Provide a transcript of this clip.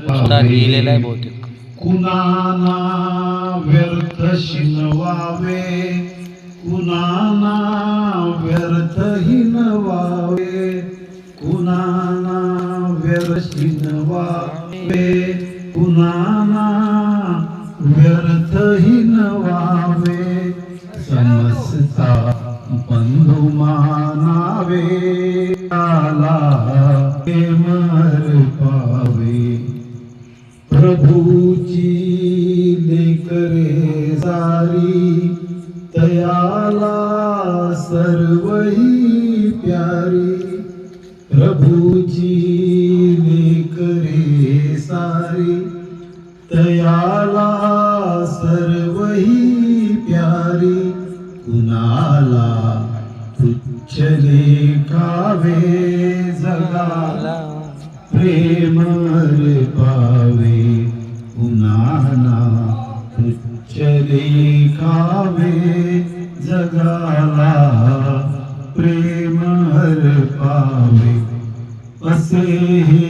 स्वतः लिहिलेलं आहे बहुतेक. कुणाना व्यर्थ शिनवावे, कुणाना व्यर्थ हिनवावे, कुणाना व्यर्थ हिनवावे, कुणाना व्यर्थ हिनवावे, समजता बंधू मानावे, आला प्रेमर पावे, प्रभूची लेकरे सारी, तयाला सर्वही प्यारी, प्रभूची लेकरे सारी, तयाला सर्वही प्यारी, कुणाला तुच्छ लेखावे, जगाला प्रेम पावे, कुणाला तुच्छ लेखावे, जगाला प्रेम पावे, असे हे